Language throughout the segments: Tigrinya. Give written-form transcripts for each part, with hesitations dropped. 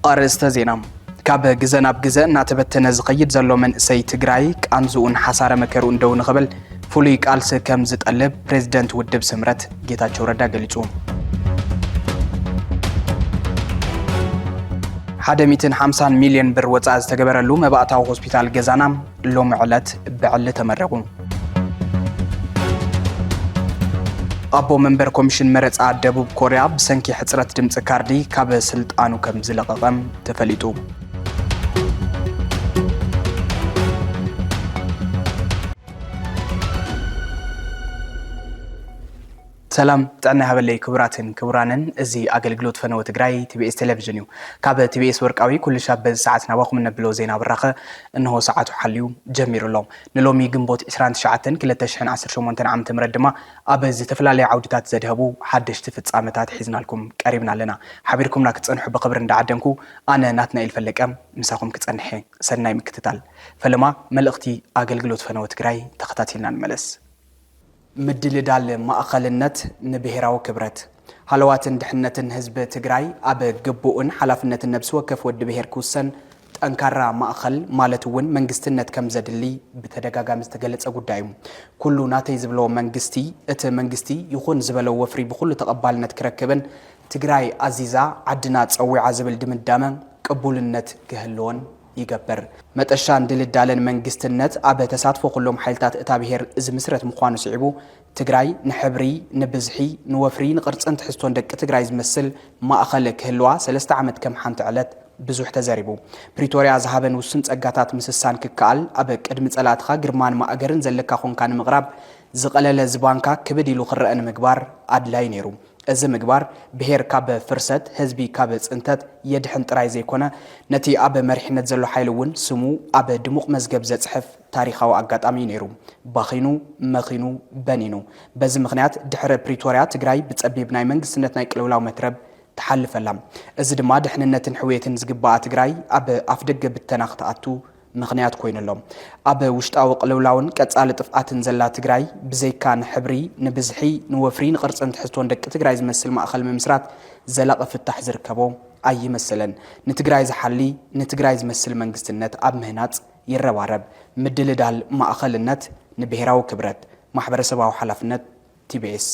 أرستا زينام كاب جزناب جزء نعتبتنا زخيد زلوا من سي تجراي كأنزون حسارة مكرون دون قبل فوليك ألس كم زت قلب بريزيدنت ودب سمرت جيتا شوردا قليجوم حدا 250 مليون بر وزاز تجبر اللوم بقطعوا هوسبيتال جزانام لوم علت بعلة تمرقون أبو منبر كوميشن مرت عاد دبوب كوريا بسنكي حصرت دمص كاردي كاب سلطانو كم زلققم تفليطو سلام تعنا هبلي كبرانن ازي اغلغلوت فنو تግራይ TBS تلفزيون يو كاب TBS ورقاوي كل شاب ساعتنا واخم نبلو زينا برخه انه ساعته حليو جمير لهم نلومي جنبوت 29 2018 عام تمردما ابز تفلالي عودታት زدهبو حدش تفصامታት حزنا لكم قريبنا لنا حبيركم ناكصنحو بقبر እንዳعدنكو انا ناتنايل فلقم مساكم كصنحي سناي مكتتال فلما ملختي اغلغلوت فنو تግራይ تختاتيلنا نملس مدلدال مأخلنت نبهراو كبرت حلواتن دحنتن حزب تግራይ اب قبوئن حلافنت النبس وكف ود بهر كوسن ጠንካራ ማእኸል ማለትውን መንግስትነት ከም ዘድሊ በተደጋጋሚ ዝተገለጸ ጉዳዩ ኩሉ ናተይ ዝብሎ መንግስቲ እቲ መንግስቲ ይኹን ዝበለው ወፍሪ ብኩሉ ተቀባልነት ክረክብን ትግራይ አዚዛ ዓድና ጸዊዓ ዝብል ድምዳመ ቅቡልነት ክህልዎን ይገበር መጠሻ እንድልዳለን መንግስትነት አበ ተሳትፎ ሁሉም ኃይልታት እታ ብሄር እዚ ምስረት ምዃኑ ሲዕቡ ትግራይ ንሕብሪ ንብዝሒ ንወፍሪ ንቅርጽን ትሕዝቶን ደቂ ትግራይ ዝመስል ማእኸል ክህልዋ 3 ዓመት ከም ሓንቲ ዕለት ብዙሕ ተዘሪቡ ፕሪቶሪያ ዝሃበን ውስን ጸጋታት ምስሳን ክካል አበ ቅድሚ ጸላትኻ ግርማን ማእገርን ዘለካ ኾንካን ምቕራብ ዝቀለለ ዝባንካ ክብድ ኢሉ ክረአን ምግባር አድላይ ነይሩ እዚ ምግባር ብሄር ካብ ፍርሰት ህዝቢ ካብ ጽንተት የድሕን ጥራይ ዘይኮነ ነቲ አበ መሪሕነት ዘሎ ሓይልውን ስሙ አበ ድሙቕ መዝገብ ዘጽሕፍ ታሪኻዊ አጋጣሚ ነይሩ ባኺኑ መኺኑ በኒኑ በዚ ምኽንያት ድሕረ ፕሪቶሪያ ትግራይ ብጸቢብ ናይ መንግስትነት ናይ ቅልውላው መትረብ تحلفلام ازد ما دحننتن حويتن زغبا تግራይ اب افدغ بتناختاتو مخنيات كوينلوم اب وشطاو قلولاون قصال طفاتن زلا تግራይ بزيكان حبري نبزحي نوفرين قرصن تحستون دق تግራይ زمسل ماخل ممسرات زلاق فتح زركبو اي مثلا نتግራይ زحلي نتግራይ زمسل منግስትነት اب مهنات يربارب مدلدال ماخلነት نبهراو كبرت محبرسباو حلافነት TBS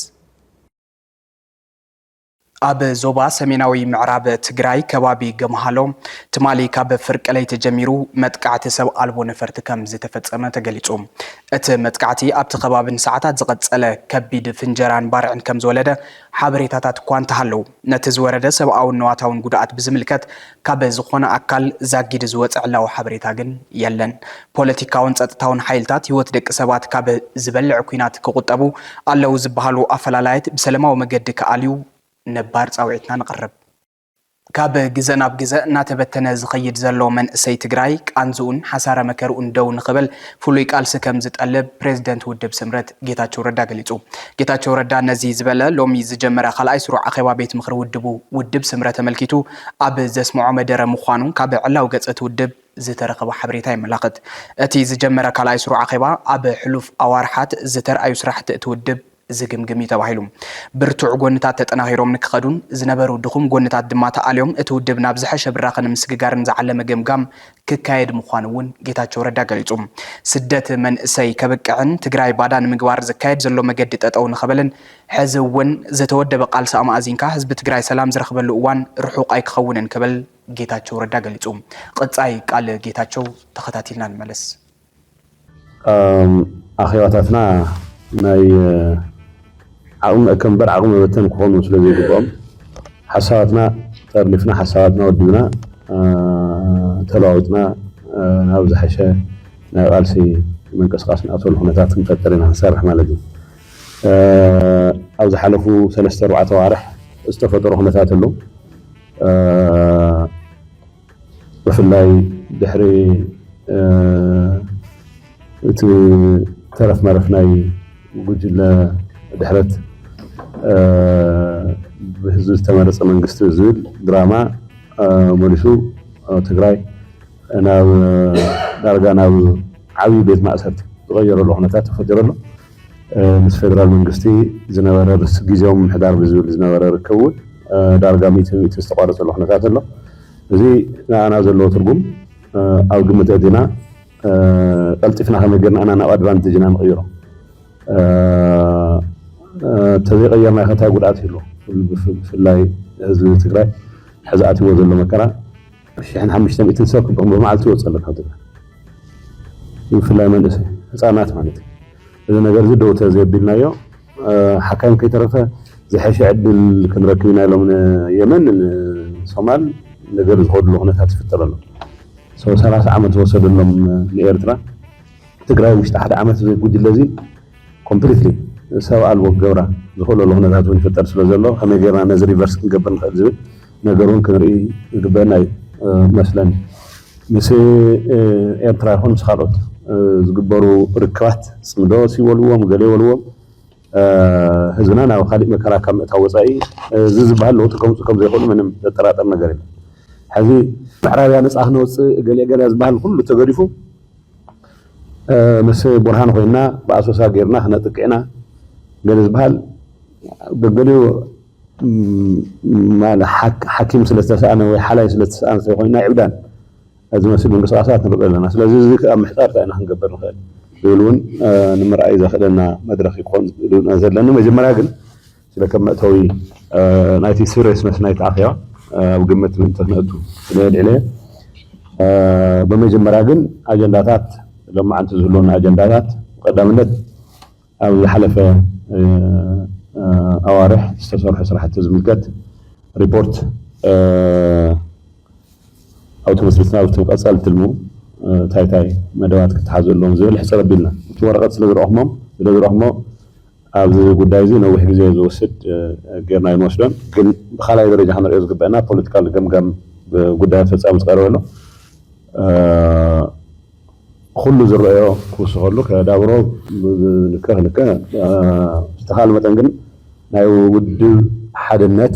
اب زوبا سميناوي معراب تግራይ ከባቢ ገመሃሎ ትማሊ ካብ ፍርቀለይ ተጀሚሩ መጥቃዕቲ ሰብ አልቦ ነፈርት ከም ዝተፈጸመ ተገሊጹ እቲ መጥቃዕቲ ኣብቲ ከባቢን ሰዓታት ዝቀጸለ ከቢድ ፍንጀራን ባርዕን ከም ዝወለደ ሓበሬታታት ኳንታ ሃለው ነቲ ዝወረደ ሰብኣውን ነዋታውን ጉዳት ብዝምልከት ካብ ዝኾነ አካል ዛጊድ ዝወጽዕላው ሓበሬታ ግን የለን ፖለቲካውን ጸጥታውን ኃይልታት ህይወት ደቂ ሰባት ካብ ዝበልዕ ኩናት ክቁጠቡ አለው ዝበሃሉ አፈላላይት በሰላማዊ መገዲ ከአልዩ نبار صاوعتنا نقرب كاب جزناب جزء ناتبتنا زخيد زلو من سي تግራይ كأنزون حسارة مكرون دون قبل فلويك ألس كم زتقلب بريزيدنت ودب سمرت جيتاچو ردا قليصو جيتاچو ردا نزي زبله لومي زجمره خلاي سرع اخوا بيت مخر ودب سمرت ملكيتو اب زسمعو مدره مخانو كاب علاو قصت ودب زترقب حبريتاي ملاقت اتي زجمره خلاي سرع اخوا اب حلف اوارحات زتر اي سرحت تودب زغمغمي تباهيلوم برتع ጎንታት ተጠናሂሮም ንክኸዱን ዝነበሩ ድኹም ጎንታት ድማ ተአልዮም እትውድብ ናብ ዝሐሸ ብራኸን ምስግጋርን ዝዓለመ ገምጋም ክካየድ ምዃኑውን ጌታቸው ረዳ ገሊጹም ስደት መንእሰይ ከበቅዕን ትግራይ ባዳን ምግባር ዝካየድ ዘሎ መገዲ ጠጠው ንኸበልን ሕዝውን ዝተወደበ ቃልሲ አማዚንካ ህዝቢ ትግራይ ሰላም ዝረኽበሉ እዋን ርሑቕ ኣይክኸውንን ከበል ጌታቸው ረዳ ገሊጹም ቀጻይ ቃል ጌታቸው ተኸታቲልና እንመለስ አኺዋታትና ናይ عقم كمبر عقم بتن كون مسلمي بقوم حساباتنا ترلفنا حساباتنا ودينا تلاوتنا نابز حشا نقالسي من قسقاسنا اطول هناتات مفترين نسرح مالدي اوز حلفو 3 4 وارح استفدروا هناتات له بفلاي دحري ترف مرفناي وجل دحرت بهزوز تمارس منግስት ዝብል ድራማ ሞሊሱ ትግራይ ናብ ዳርጋ ናብ ዓቢ ቤት ማእሰርቲ ተغيرሉ ሁነታት ተፈጠረሉ ምስ ፌደራል መንግስቲ ዝነበረ በስ ግዚያው ምሕዳር ብዝብል ዝነበረ ርከቡ ዳርጋ ሚት ዝተቋረጸሉ ሁነታት ኣሎ زي أنا زلوا ترجم أو قمة أدينا قلتفنا هم جرنا أنا أدفانتج جنا نغيره تزيق أيام خطأ قد أتهلو في الله هزل تقرأ حزقاتي وزل مكرا شحن حمش تم يتنساك بمعلتي وصل لك هذا في الله من اسمه حسانات معناتي إذا نقدر زده تزيبنا يو حكام كي ترفه زي حش عدل كنركبنا له من يمن الصومال نقدر زهود له هنا تفتر له سو 3 عامات وصل لهم لإيرترا تقرأ مش تحت عامات زي قد الذي كومبليتلي سواء الوجورة زهود له هنا تفتر فتر سلزله هم يجرنا نزري فرس قبل خزب نقدرون كنري قبلنا مثلا مثل إيرترا هون سخارات زقبروا ركوات سمدوسي والوام قلي والوام هزنا وخالد مكرا كم توصي زز بحال تكم زي كل من تطراطر ነገር የለም حزي معرابيا نصح نوص قلي قلي زبحال كله تغريفو مس برهان خوينا باسوسا غيرنا نطقينا قلي زبحال بقليو ما حكيم سلسلسانه وي حلاي سلسلسانه خوينا عبدان هذا مسؤول من قصاصات نبقى لنا ስለዚህ محتار تاعنا هنقبر نخيل يقولون نمرأي إذا خلنا مدرخ يكون نزل لنا مجمرة قل إذا كم توي نايتي سيريس مس نايت عافية وقمت من تنقدو سنين عليه بمجمرة قل أجندات لما عن تزولون أجندات قدامنا أو حلفة أوارح استشار حسرح التزميلات ريبورت أو تمسرتنا أو تقصل تلمو تاي مدوات كتحازو لهم زي الحساب بينا انتو ورقات سلغرهم أبز قدايزي نوح جزي زوسد غيرنا ينوسدون قل بخالاي درجة حمر إيز قبعنا بوليتيكال قم قدايات فتسام تقارو له خلو زرعيو كوسو خلو كدابرو نكه استخال متنقن نايو ود حد النت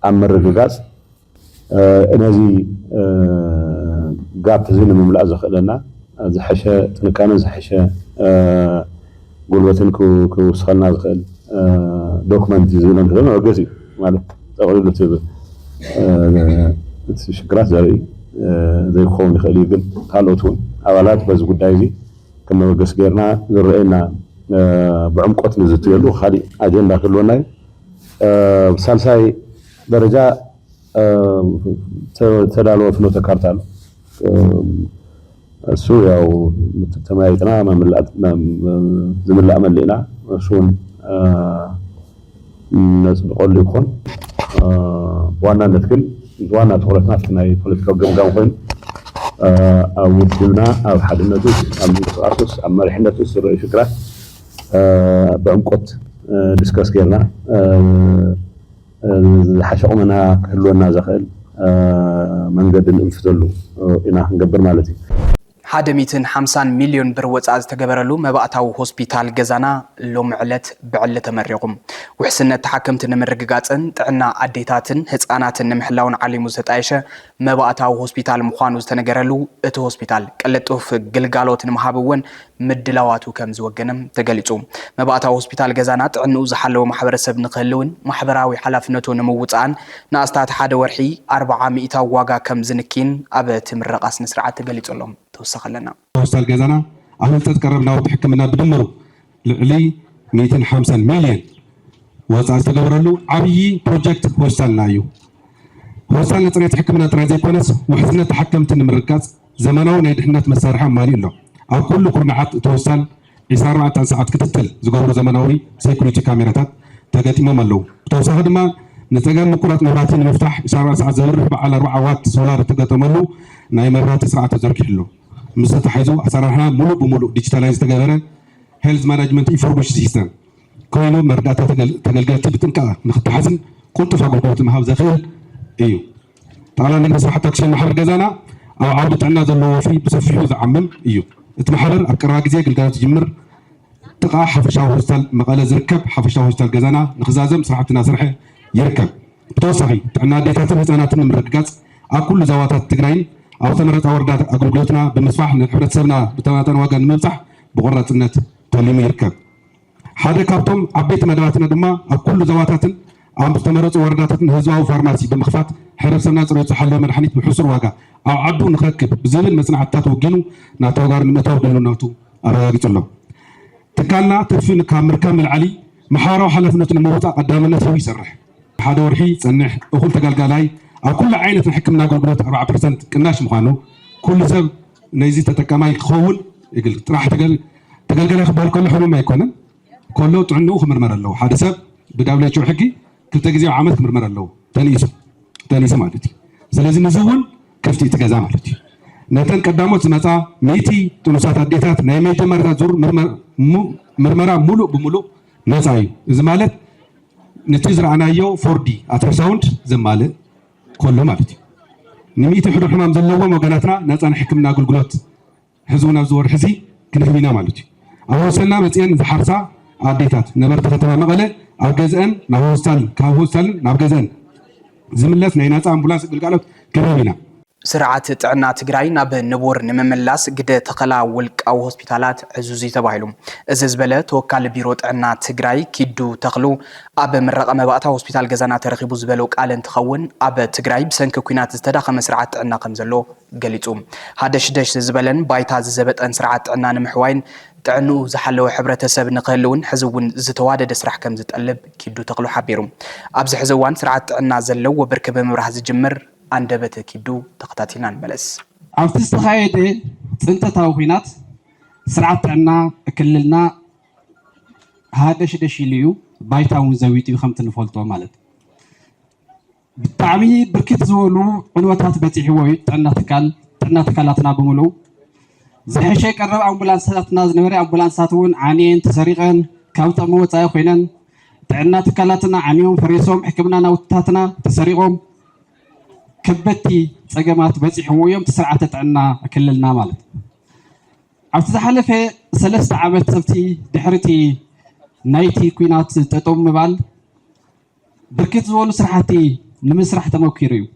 أمر الرقاص نازي قاب تزين مملأ زخلنا زحشة تنكان زحشة قلوتن كو سخلنا زخل دوكمنت زينون هذا أرجسي مالك تقول له شكرات زي خوم خليل قالوا أولاد بس قدايزي كنا وقس غيرنا زرعنا بعمقات نزتوا له خالي أجندة كلنا سالساي درجة تدالو فنو تكارتال السو ያው ተማይጥና ዝምላ አመለና እሱን ነጽቆል ይኮን ዋናነት ግን ዋና ትኩረትና ፍናይ ፖለቲካው ገምጋም ኮይን አው ውድና አው ሓድነቱ አው ምንቅስቃስ አው መሪሕነቱ ስሩዕ ፍክራት በዕምቆት ዲስከስ ገርና حشقنا كلنا زخل منقد انفتلو إنا نقبر مالتي حادميتن 50 مليون بر وصاز تجبرلو مبعتاو هوسبيتال جزانا لوم علت بعلة مريقم وحسنة تحكمت نمرقاتن تعنا عديتاتن هتصاناتن نمحلاون علي مستعيشة مبعتاو هوسبيتال مخانوز تنجرلو اتو هوسبيتال قلتو في قلقالوت نمحابون مدلواتو كم زوجنم تقليتو مبعتاو هوسبيتال جزانا تعنو زحلو محبر السب نقلون محبراوي حلافنتو نموتان ناستات حدا ورحي 400 واقع كم زنكين أبت مرقاس نسرعة تقليتو لهم توسخلنا هوستال جزانا عمل تتقرب لو تحكمنا بدمرو لي 250 مليون وصاص تقبرلو عبي بروجكت هوستال نايو هوستال نطري تحكمنا طري زي كونس وحسنا تحكمت نمركز زمانو نيدحنات مسارحه مالي له او كل كرنعات توصل 4 ساعات كتتل زغورو زمانوي سيكوريتي كاميرات تغطيمم አለው توصل دما نتغن مقرات نوراتين مفتاح 4 ساعات زورف على 4 وات سولار تغطملو ناي مرات ساعات تزركحلو مستحيزو أسرارها ملو بملو ديجيتالايز تجارة هيلث مانجمنت إنفورميشن سيستم كونه مرداتا تجلجلت بتنكا نخط حزن كنت فاقول قوة مهاب زخيل إيو طالع نقدر حتى كشين محل جزانا أو عودة عنا ذلو في بسفيه ذا عمم إيو اتمحرر أكرر جزء قلت تجمر تقع حفشة هوستال مقالة زركب حفشة هوستال جزانا نخزازم صراحتنا سرحة يركب بتوصحي عنا ديتات الهزانات من مركز أكل زواتات تجرين أو ثمرة أوردات أقولتنا بمصباح نحرت سبنا بتماتن واجن ممسح بغرة النت توليم يركب هذا كابتم عبيت مدواتنا دما أكل زواتاتن عم ثمرة أورداتن هزوا وفارماسي بمخفات حرسنا صريت حل مدحنيت بحصر واقع أو عدو نخكب بزمن مصنع تاتوجينو ناتوغار نمتاو دلوناتو أراجع الله تكالنا تدفين كامل علي محارة وحلفنا الموضوع قدامنا سوي سرح هذا ورحي سنح أقول تقال أو كل عينة حكمنا قلبات 4% كناش مخانو كل سب نيزي تتكامل خول يقول راح تقال يخبر كل حلو ما يكون كله تعنو خمر الله هذا سب بدولة شو حكي كل تجزي عمل خمر الله تاني مالتي سلازم نزول كفتي تجزا مالتي نتن قدامات نتا ميتي تنسات الديتات نايميت مرة زور مرمرة ملو بملو نزاي زمالت نتيجة أنا يو 4D أترساوند زمالة كله مالتي نميت حلو حمام زلوا وجناتنا نتن حكمنا قلقلات حزونا زور حزي كنهمينا مالتي أول سنة متين زحرسا الديتات نبرت فترة مغلى أبجزن نهوستال كهوستال نبجزن زملت نينات أمبولانس قلقلات كنهمينا سرعة ጥዕና ትግራይ ናብ ንቡር ንምምላስ ግደ ተኸላ ውልቃዊ ሆስፒታላት ዕዙዝ ተባሂሎም እዚ ዝበለ ተወካሊ ቢሮ ጥዕና ትግራይ ኪዱ ተኽሉ ኣብ ምረቐ መባእታ ሆስፒታል ገዛና ተረኺቡ ዝበለው ቃል እንትኸውን ኣብ ትግራይ ብሰንኪ ኩናት ዝተዳኸመ ስርዓት ጥዕና ከም ዘሎ ገሊጹ ሓደሽደሽ ዝበለን ባይታ ዝዘበጠን ስርዓት ጥዕና ንምሕዋይን ጥዕንኡ ዝሓለወ ሕብረተሰብ ንኽህልውን ሕዚ እውን ዝተዋደደ ስራሕ ከም ዝጠልብ ኪዱ ተኽሉ ሓቢሩ ኣብዚ ሕዚ እዋን ስርዓት ጥዕና ዘለዎ ብርኪ ብምብራህ ዝጅምር አንደበት ኪዱ ተከታቲና እንመለስ አፍትስ ተኻየደ ጽንተታው ኹናት ስርዓትና ክልልና ሃደሽ ልዩ ባይታውን ዘዊቱ ከም ትንፈልጦ ማለት ብጣዕሚ ብርክት ዝበሉ ዕንወታት በፂሕዎ ጥዕና ትካላትና ብምሉ ዝሕሸ ቀረብ አምቡላንሳትና ዝነበረ አምቡላንሳቱን ዓንየን ተሰሪቀን ካብ ጥቕሚ ወፃኢ ኮይነን ጥዕና ትካላትና ዓንዮም ፈሪሶም ሕክምና ናውትታትና ተሰሪቆም كبتي صجمات بصيحو يوم تسرعه طعنا كللنا مالت عفت زحلفه 3 عامات سبتي دحرتي نايتي كوينات تطوم مبال بركت زولو سرحتي نمسرح تموكيريو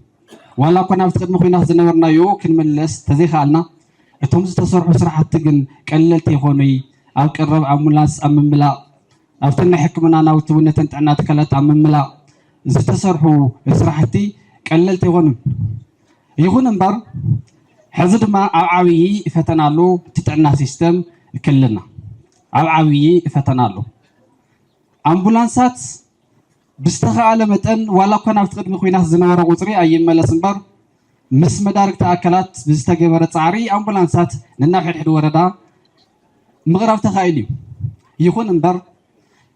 ولا كنا بتقدم كوينات زنبرنا يو كنملس تزيخالنا اتهم تسرحوا سرحت كن قللتي هوني او قرب امبولانس امملا افتنا حكمنا ناوتونتن طعنا تكلت امملا زتسرحوا سرحتي قللت يغون امبار حزد ما عاوي فتنالو تطعنا سيستم كلنا عاوي فتنالو امبولانسات بستخاله متن ولا كنا بتقدم خوينات زنوره قصري ايملس امبار مس مدارك تاكلات بزتجبره صعري امبولانسات نناحد وردا مغرب تخايلي يغون امبار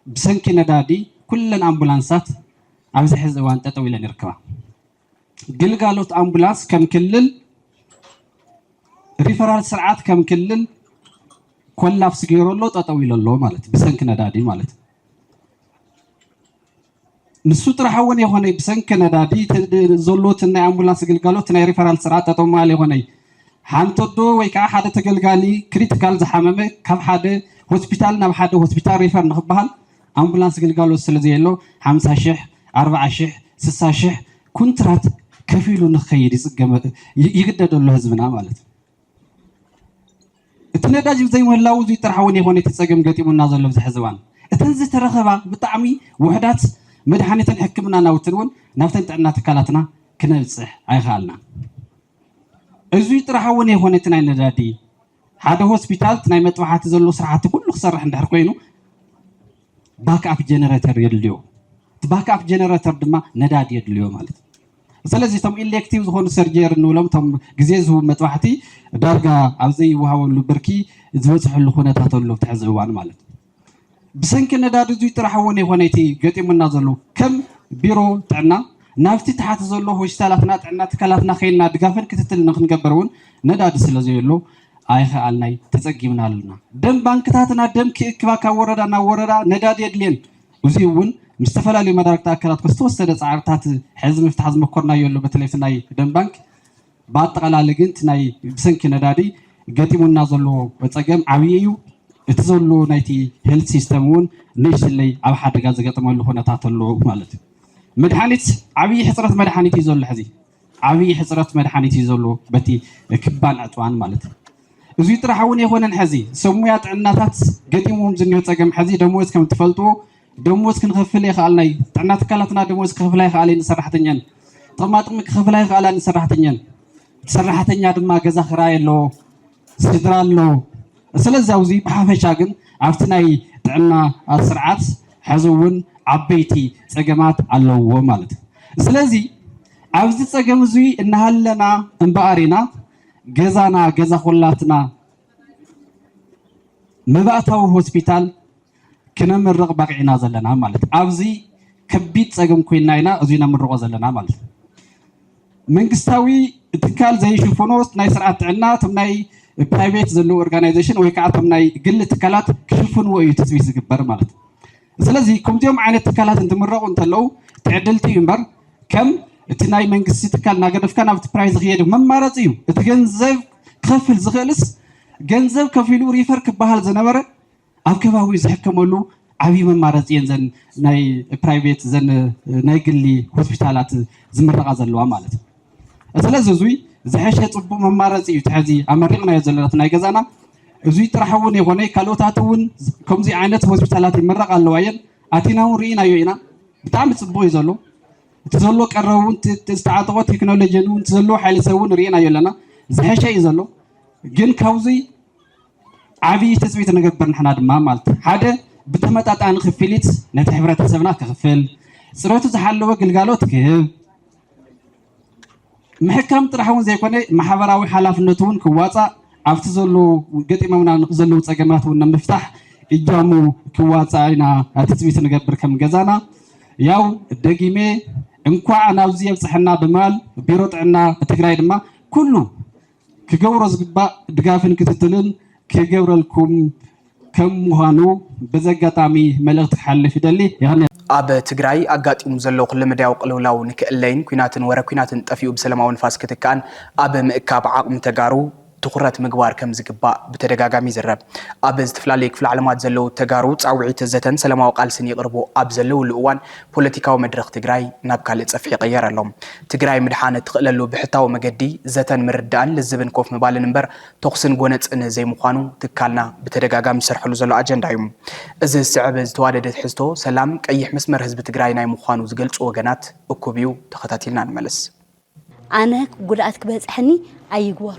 بسنكي ندادي كل الامبولانسات عاوز حزوان تطويله نركبها قلقالوت أمبولانس كم كلل ريفرال سرعات كم كلل كلاف سجيرولو تطويل الله مالت بسنك ندادي مالت نسوت رحوني هوني بسنك ندادي زولوت إن أمبولانس قلقالوت إن ريفرال سرعات تطومالي هوني حانتودو ويكا حدا تقلقالي كريتيكال زحممه كم حدا هوسبيتال ناب حدا هوسبيتال ريفر نخبهال أمبولانس قلقالوت سلزيلو 50 40 60 كونترات كفيلو نخير يقدد الله حزبنا مالت التنداج زي ما لاو زي ترحوني هوني تسقم قتيمنا زلو زحزوان اتنز ترخبا بطعمي وحدات مدحانيت حكمنا ناوتنون نافتن طعنا تكالاتنا كنبصح ايخالنا ازوي ترحوني هوني تناي ندادي هذا هوسبيتال تناي مطبحات زلو سرعات كله خسرح اندحر كوينو باك اب جنريتور يدليو باك اب جنريتور دما ندادي يدليو مالت سلازي تم إلكتيف زهون سرجير نولم تم جزيزه متوحتي درجة عزي وهاولو بركي زوجة حلو خونة تطلو تحزوان مالت بسنك ندار زوج ترحوني هونيتي قتي من نازلو كم بيرو تعنا نافتي تحت زلو هو اشتالتنا تعنا تكلاتنا خيلنا دقافن كتتل نقبرون ندار سلازي له أي خالناي تسقي من هالنا دم بانكتاتنا دم كيكباكا وردا ندار يدلين وزيون مستفلا مدارك تاكلات كستوسد صعرتات حزم مفتاح حزم كورنا يولو بتليفوناي دم بانك باطقلا لجنت ناي بسنك ندادي قتيمنا زلو بتصقم عوييو اتزلو نايتي هيلث سيستمون نيشلي او حد غاز غطملو هوناتاتلو مالت مدحانيت عوي حصرت مدحانيت يزول حزي عوي حصرت مدحانيت يزولو بتي كبان عطوان مالت ازوي ترحوني هونن حزي سمويات عناتات قتيمهم زنيو تصقم حزي دموز كم تفلطو دموز كنخفل يخالناي طعنا تكالاتنا دموز كنخفل يخالي نسرحتنيان ጥቅማጥቅሚ ክፍላ ይኽእላን ሰራሕተኛ ድማ ገዛ ክራይ ኣሎ ስድራ ኣሎ ስለዚ ኣብዚ ብሓፈሻ ግን ኣብቲ ናይ ጥዕና ስርዓት ሕዚ እውን ዓበይቲ ፀገማት ኣለዎ ማለት ስለዚ ኣብዚ ፀገም እዚ እናሃለና እምበኣሪና ገዛ ኩላትና መባእታዊ ሆስፒታል ክነምርቕ ባቂዕና ዘለና ማለት ኣብዚ ከቢድ ፀገም ኮይና ኢና እዚ ነምርቆ ዘለና ማለት መንግስታዊ ትካል ዘይሽፍኖ ናይ ስርዓት ጥዕና ቶም ናይ ፕራይቬት ዘሎ ኦርጋናይዜሽን ወይ ከዓ ቶም ናይ ግል ትካላት ክሽፍንዎ እዩ ትፅቢት ዝግበር ማለት ስለዚ ከምዚኦም ዓይነት ትካላት እንትምረቑ እንተለው ትዕድልቲ እዩ እምበር ከም እቲ ናይ መንግስቲ ትካል እናገደፍካ ናብቲ ፕራይዝ ዝኸይድ መማረፂ እዩ እቲ ገንዘብ ክኸፍል ዝኽእልስ ገንዘብ ከፊሉ ሪፈር ክበሃል ዝነበረ ኣብ ከባቢኡ ዝሕከመሉ ዓብይ መማረፂ እየን ዘን ናይ ፕራይቬት ዘን ናይ ግሊ ሆስፒታላት ዝምረቓ ዘለዋ ማለት ስለዚ እዙይ ዝሐሸ ፅቡቅ መማረፂ እዩ ትሕዚ ኣመሪቕናዮ ዘለና ናይ ገዛና እዙይ ጥራሕ እውን የኮነ ካልኦታት እውን ከምዚ ዓይነት ሆስፒታላት ይምረቕ ኣለዋ እየን ኣቲና እውን ርኢናዮ ኢና ብጣዕሚ ፅቡቅ እዩ ዘሎ እቲ ዘሎ ቀረብ እውን ዝተዓጠቆ ቴክኖሎጂ እውን እቲ ዘሎ ሓይሊ ሰብ እውን ርኢናዮ ኣለና ዝሐሸ እዩ ዘሎ ግን ካብዚ ዓብይ ትፅቢት ንገብር ንሕና ድማ ማለት ሓደ ብተመጣጣኒ ክፍሊት ነቲ ሕብረተሰብና ክኽፍል ፅሬቱ ዝሓለወ ግልጋሎት ክህብ ምሕካም ጥራሕ እውን ዘይኮነ ማሕበራዊ ሓላፍነቱ እውን ክዋፃእ ኣብቲ ዘሎ ገጢመምና ዘለው ፀገማት እውን ንምፍታሕ እጃሙ ክዋፃእ ኢና ትፅቢት ንገብር ከም ገዛና ያው ደጊሜ እንኳዕ ናብዚ የብፅሐና ብምባል ቢሮ ጥዕና ትግራይ ድማ ኩሉ ክገብሮ ዝግባእ ድጋፍን ክትትልን ክገብረልኩም ከም ምዃኑ በዘጋጣሚ መልእኽቲ ክሓልፍ ይደሊ ኣብ ትግራይ ኣጋጢሙ ዘሎ ኩሉ መዳያዊ ቅልውላው ንክእለይን ኩናትን ወረ ኩናትን ጠፊኡ ብሰላማዊ ንፋስ ክትከኣን ኣብ ምእካብ ዓቕሚ ተጋሩ ትኩረት ምግባር ከም ዝግባእ ብተደጋጋሚ ይዝረብ ኣብ ዝተፈላለዩ ክፍለ ዓለማት ዘለው ተጋሩ ፃውዒት ዘተን ሰላማዊ ቃልስን ይቅርቡ ኣብ ዘለውሉ እዋን ፖለቲካዊ መድረክ ትግራይ ናብ ካልእ ፀፍሒ ይቕየር ኣሎ ትግራይ ምድሓነ ትኽእለሉ ብሕታዊ መገዲ ዘተን ምርዳእን ልዝብን ኮፍ ምባልን እምበር ተኹስን ጎነፅን ዘይምዃኑ ትካልና ብተደጋጋሚ ዝሰርሐሉ ዘሎ ኣጀንዳ እዩ እዚ ዝስዕብ ዝተዋደደ ትሕዝቶ ሰላም ቀይሕ መስመር ህዝቢ ትግራይ ናይ ምዃኑ ዝገልፁ ወገናት እኩብ እዩ ተኸታቲልና ንመለስ ኣነ ጉድኣት ክበፅሐኒ ኣይግበሩ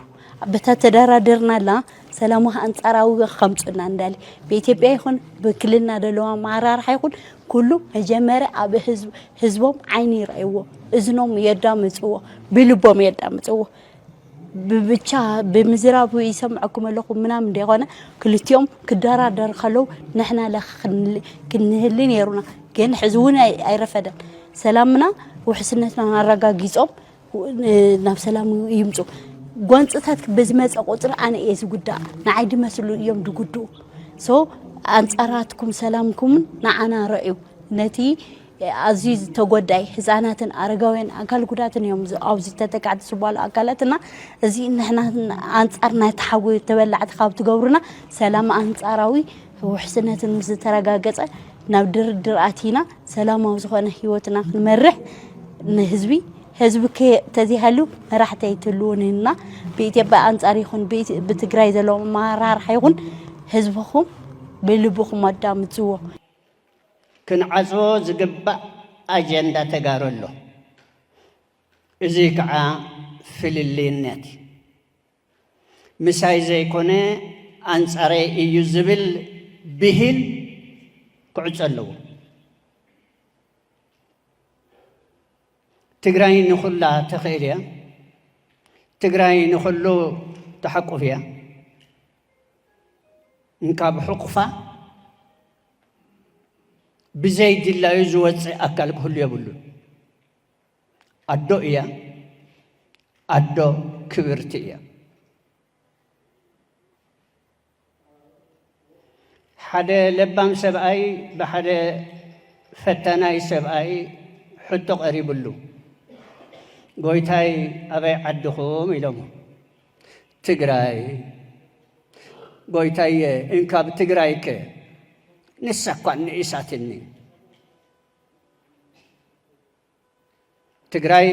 በተደራደርና ላ ሰላሙها አንጻራዊ ከምጽና እንዳለ በኢትዮጵያ ይኹን በክልልና ደለዋ ማራር አይኹን ኩሉ መጀመሪያ ኣብ ህዝቦም ዓይኒ ይራይዎ እዝኖም የዳምጽዎ ብልቦም የዳምጽዎ ብቻ በምዝራቡ ይሰምعكم ለኩም ምናም እንደሆነ ክልቲዮም ክዳራደር ከለው ንሕና ለክንህልን የሩና ግን ሕዝቡን አይረፈደን ሰላምና ወሕስነትና አረጋግጾም ናብ ሰላም ይምጹ ጓንጽታት በዝመጽ ቁጥር አነ እዝ ጉዳ ናዓይድ መስሉ እዮም ድጉዱ ሶ አንጻራትኩም ሰላምኩም ናዓና ረአዩ ነቲ አዚዝ ተጎዳይ ህፃናትን አረጋውያን አካል ጉዳትን እዮም አውዚ ተተቃዕት ስባሉ አካላትና እዚ ንሕና አንጻርና ተሓው ተበላዕት ካብ ትገብሩና ሰላም አንጻራዊ ወሕስነትን ምስ ተረጋገጸ ናብ ድርድር አቲና ሰላማዊ ዝኾነ ህይወትና ክንመርሕ ንህዝቢ ህዝብከ ተዚሃሉ መራሕተይ ትሉንና በኢትዮጵያ አንጻር ይኹን በትግራይ ዘሎ ማራር hayኹን ህዝብኹም በልብኹም አዳምጽዎ ክንዓጾ ዝግባእ አጀንዳ ተጋረሎ እዚ ከዓ ፍልልነት ምሳይ ዘይኮነ አንጻሬ እዩ ዝብል ብሂል ክዕጸለው ትግራይ ንኹላ ተኸይልያ ትግራይ ንኹሉ ተሐቁፍያ እንካብ ሕቁፋ ብዘይ ድላዩ ዝወፅእ ኣካል ክህሉ የብሉ ኣዶ እያ ኣዶ ክብርቲ እያ ሓደ ለባም ሰብኣይ ብሓደ ፈተናይ ሰብኣይ ሕቶ ቀሪብሉ ጎይታይ ኣበይ ዓድኹም ኢሎም ትግራይ ጎይታይ እንካብ ትግራይከ ንሳኳ ንእሳትኒ ትግራይ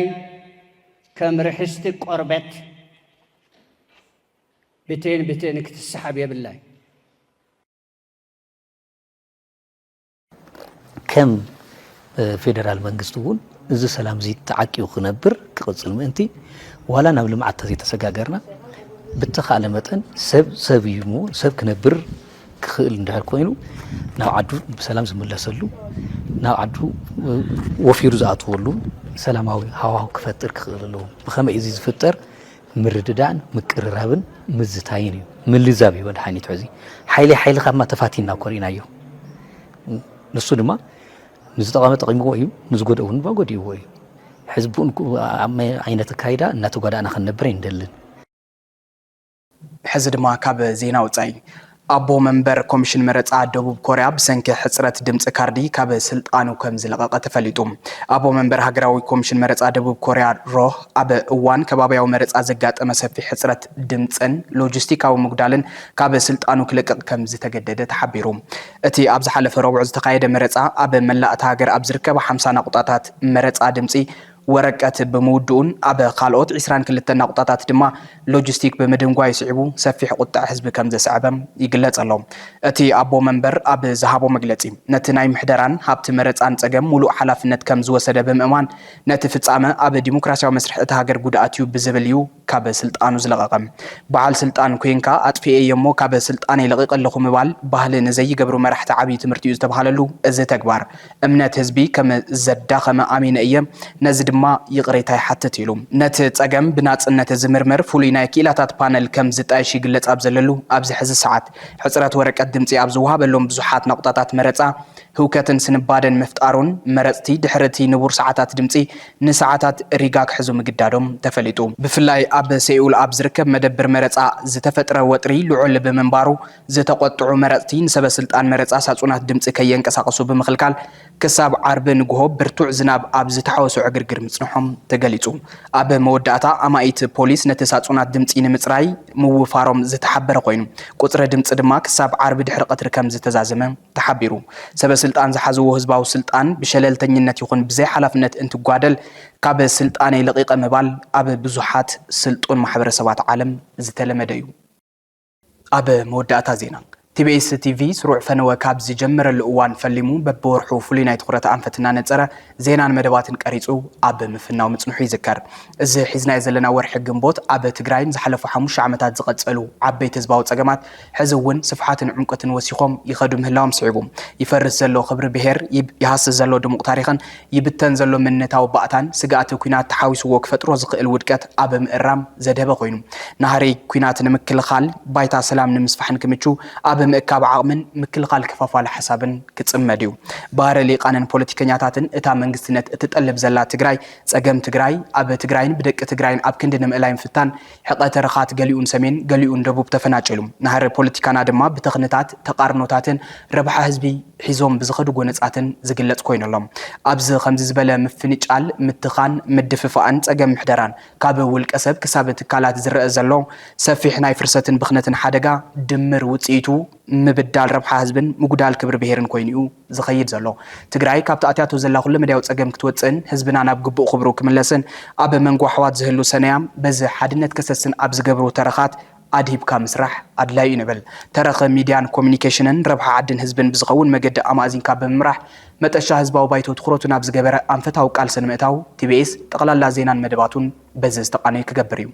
ከም ርሕስቲ ቆርበት ብቴን ክትሰሓብ የብላይ ከም ፌደራል መንግስቱ እውን እዚ ሰላም ዚ ተዓቂው ክነብር ክቅጽል ምእንቲ ዋላ ናብ ልምዓት ተሰጋገርና ብተኻለ መጠን ሰብ ይሙ ሰብ ክነብር ክኽእል እንድሕር ኮይኑ ናብ ዓዱ ብሰላም ዝምለሰሉ ናብ ዓዱ ወፊሩ ዝኣትወሉ ሰላማዊ ሃዋህው ክፈጥር ክኽእል ኣለዎ ብኸመይ እዚ ዝፍጠር ምርድዳእን ምቅርራብን ምዝታይን እዩ ምልዛብ እዩ መድሓኒት ሕዚ ሓይሊ ካብማ ተፋቲና ኮሪናዮ ንሱ ድማ ንዝጠቐመ ጠቒምዎ እዩ ንዝጎድኦ እውን ጎዲእዎ እዩ ሕዝቡን ዓይነት ካይዳ እናተጓዳእና ክንነብር ይንደልን ሕዚ ድማ ካብ ዜና ውፃኢ አቦ መንበር ኮሚሽን መረጻ ደቡብ ኮሪያ ብሰንኪ ሕጽረት ድምጽ ካርዲ ካብ ስልጣኑ ከም ዝለቀቀ ተፈሊጡ አቦ መንበር ሃገራዊ ኮሚሽን መረጻ ደቡብ ኮሪያ ሮህ አበ እዋን ከባቢያዊ መረጻ ዘጋጠመ ሰፊ ሕጽረት ድምጽን ሎጂስቲካዊ ምጉዳልን ካብ ስልጣኑ ክለቀቅ ከም ዝተገደደ ተሓቢሩ እቲ ኣብ ዝሓለፈ ረቡዕ ዝተካየደ መረጻ አበ መላእታ ሃገር ኣብ ዝርከባ 50 ነቁጣታት መረጻ ድምጺ ወረቀት በመውዱን አበ ካልኦት 22 ነቁጣታት ድማ ሎጂስቲክ በመደንጓይ ስዕቡ ሰፊሕ ቁጣዕ ህዝብ ከም ዘስዕበም ይግለጽ ኣሎ እቲ አቦ መንበር አብ ዝሃቦ መግለጺ ነቲ ናይ ምሕደራን ሃብቲ መረጻን ጸገም ሙሉእ ሓላፍነት ከም ዝወሰደ ብምእማን ነቲ ፍጻመ አብ ዲሞክራሲያዊ መስርሕ እቲ ሃገር ጉድኣት እዩ ብዝብል እዩ ካብ ስልጣኑ ዝለቀቀም በዓል ስልጣን ኮይንካ አጥፊኤ የሞ ካብ ስልጣን ይለቀቅ ኣለኹ ምባል ባህሊ ንዘይገብሩ መራሕቲ ዓብይ ትምህርቲ እዩ ዝተባሃለሉ እዚ ተግባር እምነት ህዝቢ ከም ዘዳኸመ ኣሚነ እየ ነዚ ድማ ይቅሬታ ይሓትት ኢሉ ነቲ ጸገም ብናጽነት ዝምርመር ፍሉይ ናይ ኪላታት ፓነል ከም ዝጣይሽ ይግለጽ ኣብ ዘለሉ ኣብዚ ሕዚ ሰዓት ሕጽረት ወረቀት ድምጺ ኣብ ዝወሃበሎም ብዙሓት ነቁጣታት መረጻ ህውከትን ስንባደን መፍጣሩን መረጽቲ ድሕርቲ ንቡር ሰዓታት ድምጺ ንሰዓታት ሪጋ ክሕዙ ምግዳዶም ተፈሊጡ ብፍላይ ኣብ ሰኡል ኣብ ዝርከብ መደብር መረጻ ዝተፈጥረ ወጥሪ ልዑል ብምንባሩ ዝተቆጥዑ መረጽቲ ንሰበ ስልጣን መረጻ ሳጹናት ድምጺ ከየንቀሳቀሱ ብምኽልካል ክሳብ ዓርብ ንግሆ ብርቱዕ ዝናብ ኣብ ዝተሓወሱ ዕግርግር ምጽንሖም ተገሊጹ ኣብ መወዳእታ ኣማኢት ፖሊስ ነቲ ሳጹናት ድምጺ ንምጽራይ ምውፋሮም ዝተሓበረ ኮይኑ ቁጽሪ ድምጺ ድማ ክሳብ ዓርብ ድሕሪ ቀትሪ ከም ዝተዛዘመ ተሓቢሩ ሰበ ስልጣን ዝሓዝዎ ህዝባዊ ስልጣን ብሸለልተኝነት ይኹን ብዘይ ሓላፍነት እንትጓደል ካብ ስልጣን ይለቀቀ ምባል ኣብ ብዙሓት ስልጡን ማሕበረሰባት ዓለም ዝተለመደ እዩ ኣብ መወዳእታ ዜና TBS TV ስሩዕ ፈነወ ካብ ዝጀመረሉ እዋን ፈሊሙ በብወርሑ ፍሉይ ናይ ትኩረት አንፈትና ነጸረ ዜናን መደባትን ቀሪጹ ኣብ ምፍናው ምጽንሑ ይዝከር እዚ ሒዝናይ ዘለና ወርሒ ግንቦት ኣብ ትግራይን ዝሓለፉ 5 ዓመታት ዝቐጸሉ ዓበይቲ ህዝባዊ ጸገማት ሕዚ እውን ስፍሓትን ዕምቆትን ወሲኾም ይኸዱ ምህላዎም ስዒቡ ይፈርስ ዘሎ ክብሪ ብሄር ይሃስስ ዘሎ ድሙቕ ታሪኽን ይብተን ዘሎ መንነታዊ ባእታን ስጋኣቲ ኩናት ተሓዊስዎ ክፈጥሮ ዝኽእል ውድቀት ኣብ ምእራም ዘደበ ኮይኑ ናህሪ ኩናት ንምክልኻል ባይታ ሰላም ንምስፋሕን ክምቹ ኣብ ምእካብ ዓቕምን ምክልኻል ክፋፋል ሓሳብን ክጽመድ እዩ ባህረ ሊቃንን ፖለቲከኛታትን እታ መንግስትነት እትጠልብ ዘላ ትግራይ ጸገም ትግራይ ኣብ ትግራይን ብደቂ ትግራይን ኣብ ክንዲ ንምእላይ ምፍታን ሕቐተ ረኻት ገሊኡን ሰሜን ገሊኡን ደቡብ ተፈናጨሉ ናህሪ ፖለቲካና ድማ ብተኽንታት ተቃርኖታትን ረብሓ ህዝቢ ሒዞም ብዝኸዱ ጎነጻትን ዝግለጽ ኮይኖሎም ኣብዚ ከምዚ ዝበለ ምፍንጫል ምትኻን ምድፍፋእን ጸገም ምሕደራን ካብ ውልቀ ሰብ ክሳብ ትካላት ዝረአ ዘሎ ሰፊሕ ናይ ፍርሰትን ብኽነትን ሓደጋ ድምር ውጽኢቱ ምብዳል ረብሓ ህዝብን ምጉዳል ክብሪ ብሄርን ኮይኑ እዩ ዝኸይድ ዘሎ ትግራይ ካብ ተኣትያቱ ዘላ ኩሉ መድያው ጸገም ክትወፅን ህዝብና ናብ ግቡእ ክብሩ ክምለስን ኣብ መንጎ ኣሕዋት ዝህሉ ሰነያም በዚ ሓድነት ከሰስን ኣብ ዝገብሩ ተረኻት ኣድሂብካ ምስራሕ ኣድላይ ንብል ተረኸ ሚድያን ኮሚኒኬሽንን ረብሓ ዓድን ህዝብን ብዝኸውን መገዲ ኣማእዚንካ ብምምራሕ መጠሻ ህዝባዊ ባይቶ ትኩረቱን ኣብ ዝገበረ ኣንፈታዊ ቃልሲ ንምእታው TBS ጠቕላላ ዜናን መደባቱን በዚ ዝተቃነዩ ክገብር እዩ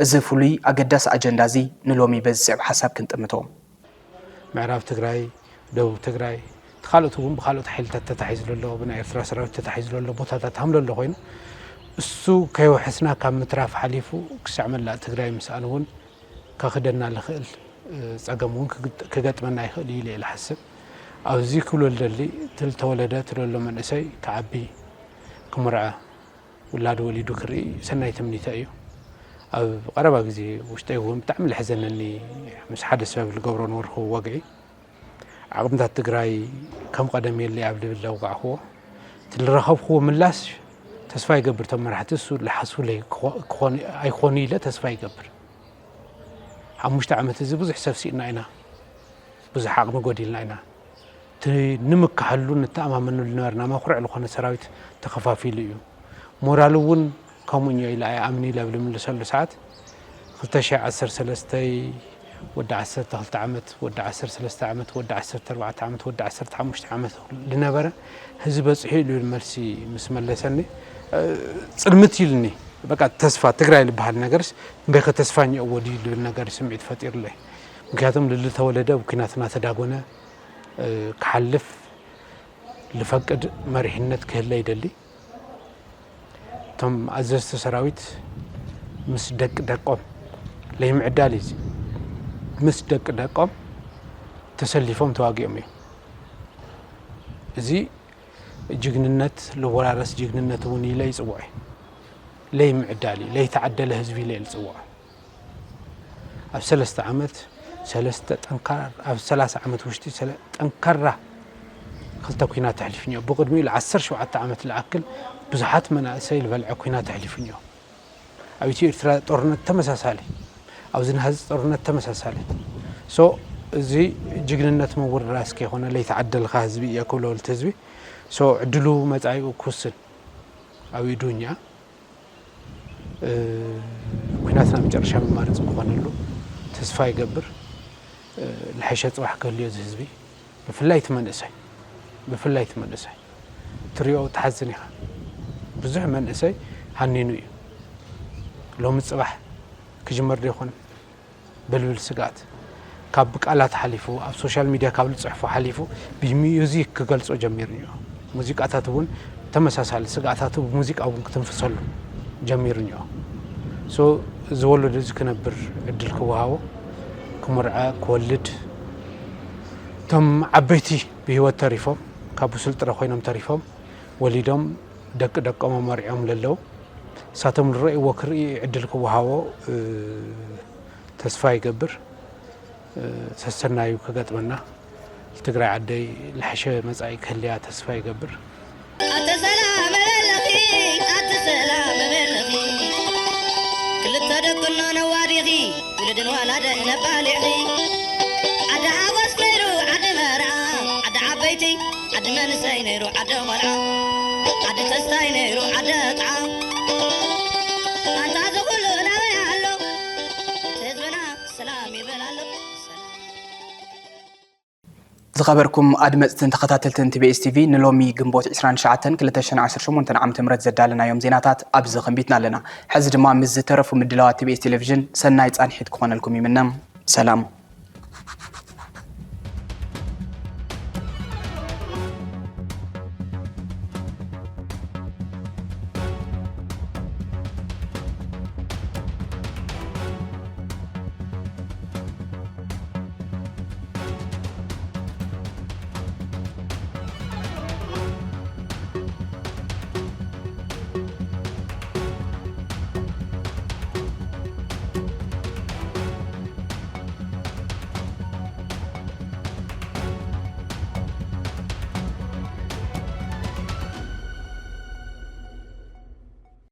እዚ ፍሉይ ኣገዳሲ ኣጀንዳ እዚ ንሎሚ በዚ ስዕብ ሓሳብ ክንጥምቶ ምዕራብ ትግራይ ደቡብ ትግራይ ተኻልኦት እውን ብኻልኦት ሓይልታት ተታሒዙ ዘሎ ብናይ ኤርትራ ሰራዊት ተታሒዙ ዘሎ ቦታታት ሃምሎ ኮይኑ እሱ ከይወሕስና ካብ ምትራፍ ሓሊፉ ክሳዕ መላእ ትግራይ ምስኣን እውን ከኽደና ልኽእል ጸገም እውን ክገጥመና ይኽእል ኢለ ዝሓስብ ኣብዚ ክብለልደሊ ተወለደ ትለሎ መንእሰይ ክዓቢ ክምርዐ ውላዱ ወሊዱ ክርኢ ሰናይ ትምኒተ እዩ ኣብ ቀረባ ግዜ ውሽጠይ እውን ብጣዕሚ ዝሕዘነኒ ምስ ሓደ ሰብ ዝገብሮ ነበርኩ ወግዒ ዓቕምታት ትግራይ ከም ቀደም የለይ ኣብ ልብል ለውቃዕኽዎ ትልረኸብክዎ ምላስ ተስፋ ይገብር ቶም መራሕቲ እሱ ዝሓስቡለይ ኣይኮኑ ኢለ ተስፋ ይገብር 5 ዓመት እዚ ብዙሕ ሰብ ሲእና ኢና ብዙሕ ዓቕሚ ጎዲልና ኢና ንምካሓሉ ንተኣማመነሉ ነበርና መኩርዕ ዝኾነ ሰራዊት ተኸፋፊሉ እዩ ሞራል እውን ከምኡ ኢላ ኣምኒ ለብል ምልሰሉ ሰዓት 2013 ወደ 12 ዓመት ወደ 13 ዓመት ወደ 14 ዓመት ወደ 15 ዓመት ልነበረ ህዝብ በጽሑ ኢሉ መልሲ ምስ መለሰኒ ጽልምት ይልኒ በቃ ተስፋ ትግራይ ልባል ነገርስ በከ ተስፋኝ ወዲ ልብል ነገር ስምዒት ፈጢርለይ ምክንያቱም ልልተወለደ ብኩናትና ተዳጎነ ክሓልፍ ልፈቅድ መሪሕነት ክህለ ይደሊ ቶም አዘዝተ ሰራዊት ምስ ደቆም ለይምዕዳል እዚ ምስ ደቆም ተሰሊፎም ተዋጊኦም እዮም እዚ ጅግንነት ለወራረስ ጅግንነት ውን ኢለ ይጽውዕ ለይምዕዳል ለይተዓደለ ህዝቢ ኢለ ይጽውዕ ኣብ 3 ዓመት 3 ጠንካራ ኣብ 30 ዓመት ውሽጢ ጠንካራ ክልተ ኩናት ተሕሊፍንዮ ብቅድሚ ለ17 ዓመት ለኣክል ብዙሓት መናእሰይ ልበልዐ ኩናት ተሕሊፍንዮ ኣብ ኢትዮ ኤርትራ ጦርነት ተመሳሳሊ ኣብ ዝናሃዝ ጦርነት ተመሳሳሊ ሶ እዚ ጅግንነት መወራረስ ከይኾነ ለይተዓደልካ ህዝቢ እየ ክብሎ ህዝቢ ሶ ዕድሉ መጻኢኡ ክውስን ኣብ ኢዱኛ ኩናትና መጨረሻ መማረጽ ክኾነሉ ተስፋ ይገብር ለሐሸ ጽባሕ ክህልዮ ህዝቢ ብፍላይ ትመንእሰይ ትሪኦ ተሓዝን ኢኻ ብዙሕ መንእሰይ ሃኒኑ እዩ ሎሚ ጽባሕ ክጅመር ደይኮነ በልብል ስጋት ካብ ቃላት ሓሊፉ ኣብ ሶሻል ሚዲያ ካብ ልጽሕፎ ሓሊፉ ብሚውዚክ ክገልጾ ጀሚርኒዮ ሙዚቃታት እውን ተመሳሳሊ ስጋታት ብሙዚቃ እውን ክትንፍሰሉ ጀሚርኒዮ ሶ ዝወለደ ዝክነብር ዕድል ክወሃቦ ክምርዐ ክወልድ ቶም ዓበይቲ ብህይወት ተሪፎም ካብ ስልጥረ ኮይኖም ተሪፎም ወሊዶም ደቆም መርዒኦም ለለው ሳቶም ልረእይዎ ክርኢ ዕድል ክወሃቦ ተስፋ ይገብር ሰሰናዩ ክገጥመና ትግራይ ዓደይ ለሐሸ መጻኢ ክህልያ ተስፋ ይገብር አተሰላም መለኺ ክልተ ደቅና ነዋዲኺ ውልድን ዋላደ ነባልዒ ዓደ ሓጎስ ነይሩ ዓደ መርዓ ዓደ ዓበይቲ ዓደ መንእሰይ ነይሩ ዓደ ቆልዓ ዓደ ተስታይ ነይሩ ዓደ ጣዓ ኣንታ ዝኩሉ ናበይ ኣሎ ህዝብና ሰላም ይበል ኣሎ ዝኸበርኩም ኣድመፅትን ተኸታተልትን ቲቢኤስ ቲቪ ንሎሚ ግንቦት 29 2018 ዓ.ም ዘዳለናዮም ዜናታት ኣብዚ ኸንቢትና ኣለና ሕዚ ድማ ምስ ዝተረፉ ምድላዋት ቲቢኤስ ቴሌቪዥን ሰናይ ጻንሒት ክኾነልኩም ይምነ ሰላም